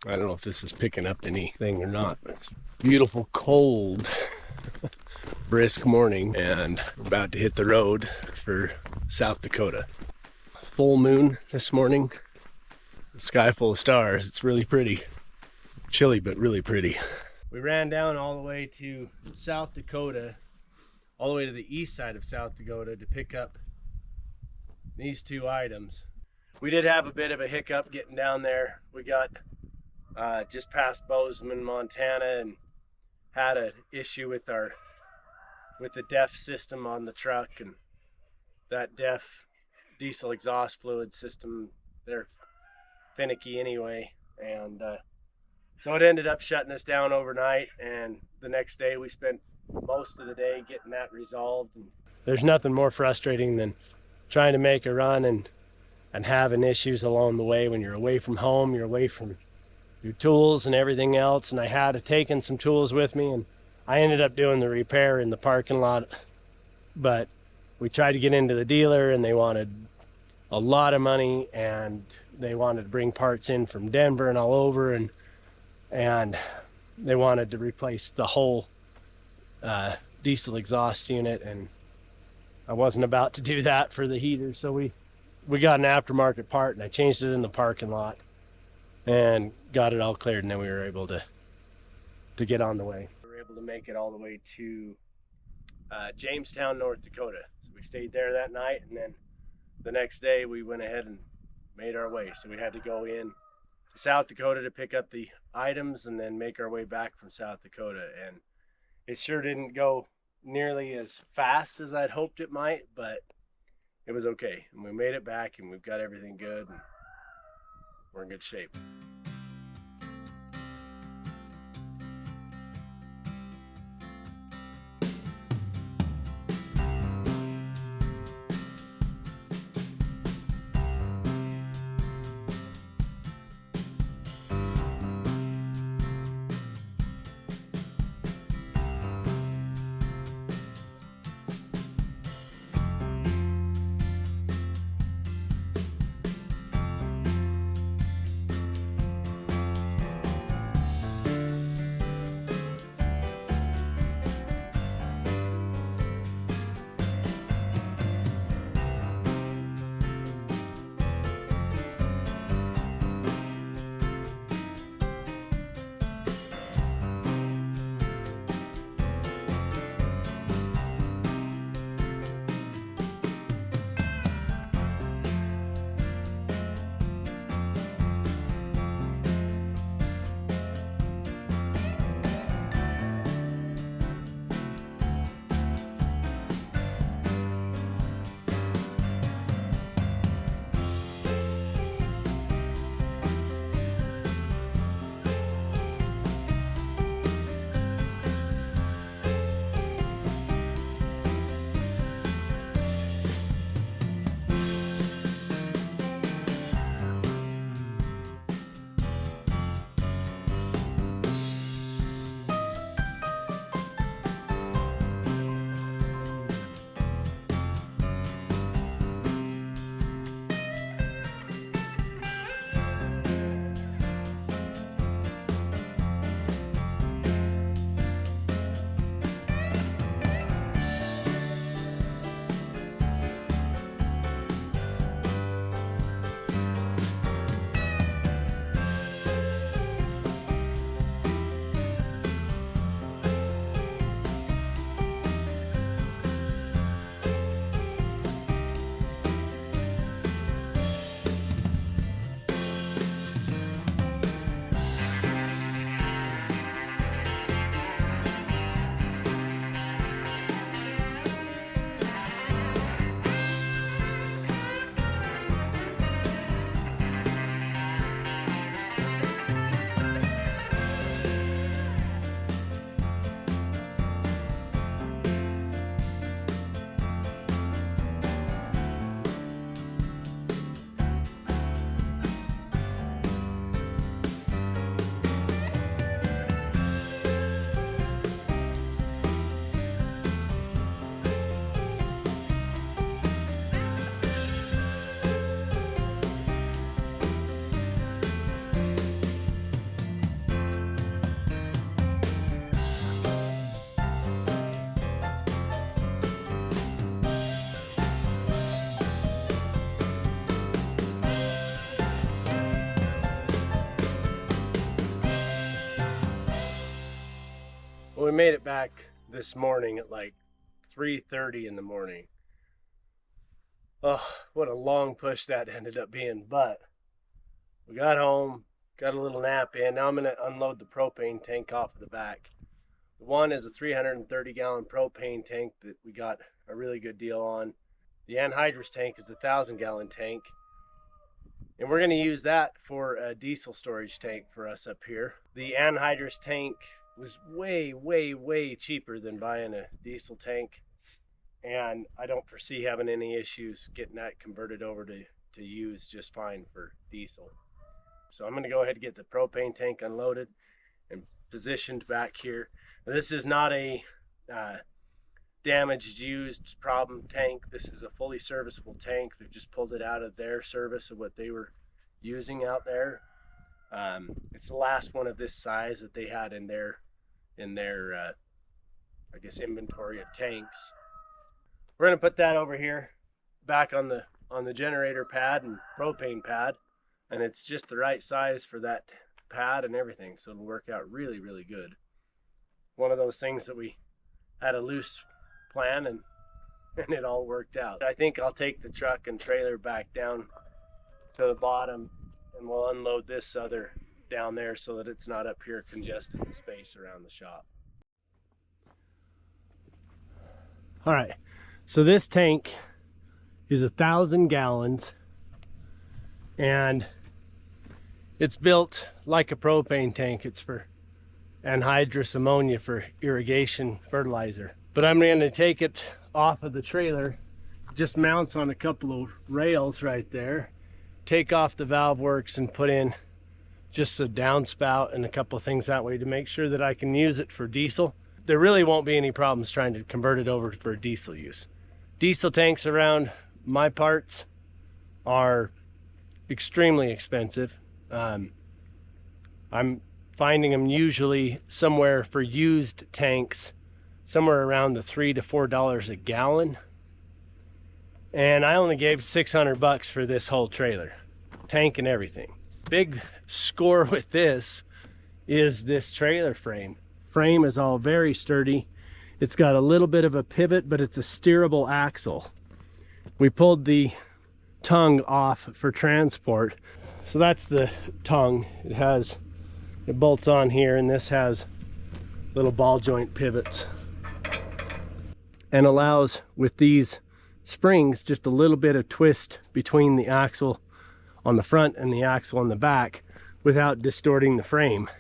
I don't know if this is picking up anything or not, but it's beautiful, cold, brisk morning, and we're about to hit the road for South Dakota. Full moon this morning, sky full of stars. It's really pretty. Chilly, but really pretty. We ran down all the way to South Dakota, all the way to the east side of South Dakota to pick up these two items. We did have a bit of a hiccup getting down there. We got just past Bozeman, Montana, and had an issue with the DEF system on the truck, and that DEF diesel exhaust fluid system, they're finicky anyway, and so it ended up shutting us down overnight, and the next day we spent most of the day getting that resolved. And there's nothing more frustrating than trying to make a run and having issues along the way when you're away from home, you're away from your tools and everything else. And I had taken some tools with me, and I ended up doing the repair in the parking lot, but we tried to get into the dealer and they wanted a lot of money, and they wanted to bring parts in from Denver and all over, and they wanted to replace the whole diesel exhaust unit, and I wasn't about to do that for the heater. So we got an aftermarket part, and I changed it in the parking lot and got it all cleared, and then we were able to get on the way. We were able to make it all the way to Jamestown, North Dakota. So we stayed there that night, and then the next day we went ahead and made our way. So we had to go in to South Dakota to pick up the items and then make our way back from South Dakota. And it sure didn't go nearly as fast as I'd hoped it might, but it was okay. And we made it back, and we've got everything good, and we're in good shape. Well, we made it back this morning at like 3:30 in the morning. Oh, what a long push that ended up being, but we got home, got a little nap in. Now I'm going to unload the propane tank off of the back. The one is a 330-gallon propane tank that we got a really good deal on. The Anhydrous tank is a 1,000-gallon tank. And we're going to use that for a diesel storage tank for us up here. The Anhydrous tank was way cheaper than buying a diesel tank. And I don't foresee having any issues getting that converted over to use just fine for diesel. So I'm going to go ahead and get the propane tank unloaded and positioned back here. Now, this is not a damaged, used problem tank. This is a fully serviceable tank. They've just pulled it out of their service of what they were using out there. It's the last one of this size that they had in their I guess inventory of tanks. We're going to put that over here back on the generator pad and propane pad, and it's just the right size for that pad and everything, so it'll work out really good. One of those things that we had a loose plan and it all worked out. I think I'll take the truck and trailer back down to the bottom, and we'll unload this other down there so that it's not up here congesting the space around the shop. All right, so this tank is 1,000 gallons and it's built like a propane tank. It's for anhydrous ammonia for irrigation fertilizer. But I'm going to take it off of the trailer. It just mounts on a couple of rails right there. Take off the valve works and put in just a downspout and a couple of things that way to make sure that I can use it for diesel. There really won't be any problems trying to convert it over for diesel use. Diesel tanks around my parts are extremely expensive. I'm finding them usually somewhere for used tanks, somewhere around the $3 to $4 a gallon. And I only gave $600 for this whole trailer, tank and everything. Big score with this is this trailer frame. Frame is all very sturdy. It's got a little bit of a pivot, but it's a steerable axle. We pulled the tongue off for transport. So that's the tongue. It bolts on here, and this has little ball joint pivots and allows, with these springs, just a little bit of twist between the axle on the front and the axle on the back without distorting the frame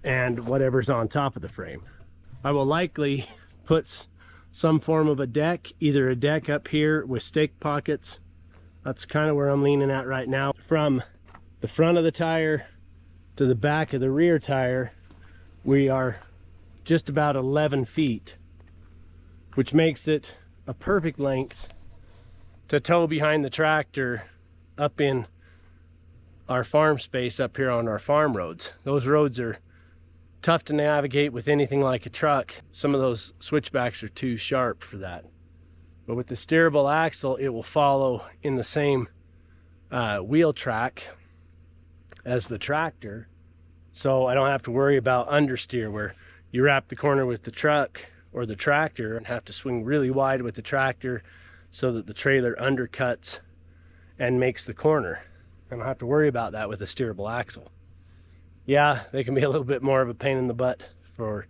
and whatever's on top of the frame. I will likely put some form of a deck, either a deck up here with stake pockets. That's kind of where I'm leaning at right now. From the front of the tire to the back of the rear tire, we are just about 11 feet, which makes it a perfect length to tow behind the tractor up in our farm space up here on our farm roads. Those roads are tough to navigate with anything like a truck. Some of those switchbacks are too sharp for that. But with the steerable axle, it will follow in the same wheel track as the tractor. So I don't have to worry about understeer, where you wrap the corner with the truck or the tractor and have to swing really wide with the tractor so that the trailer undercuts and makes the corner. I don't have to worry about that with a steerable axle. Yeah, they can be a little bit more of a pain in the butt for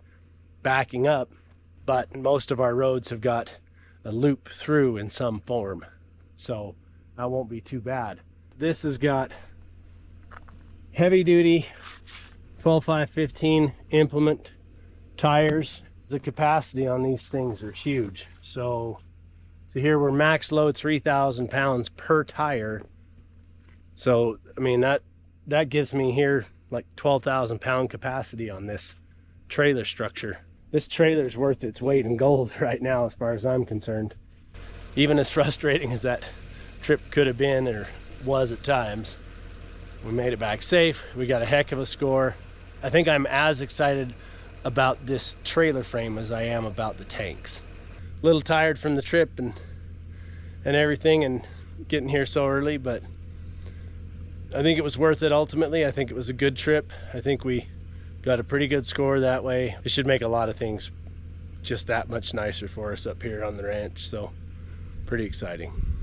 backing up, but most of our roads have got a loop through in some form, so that won't be too bad. This has got heavy duty 12.515 implement tires. The capacity on these things are huge. So here we're max load 3,000 pounds per tire. So I mean that gives me here like 12,000 pound capacity on this trailer structure. This trailer's worth its weight in gold right now as far as I'm concerned. Even as frustrating as that trip could have been or was at times, we made it back safe. We got a heck of a score. I think I'm as excited about this trailer frame as I am about the tanks. A little tired from the trip and everything and getting here so early, but I think it was worth it ultimately. I think it was a good trip. I think we got a pretty good score that way. It should make a lot of things just that much nicer for us up here on the ranch, so pretty exciting.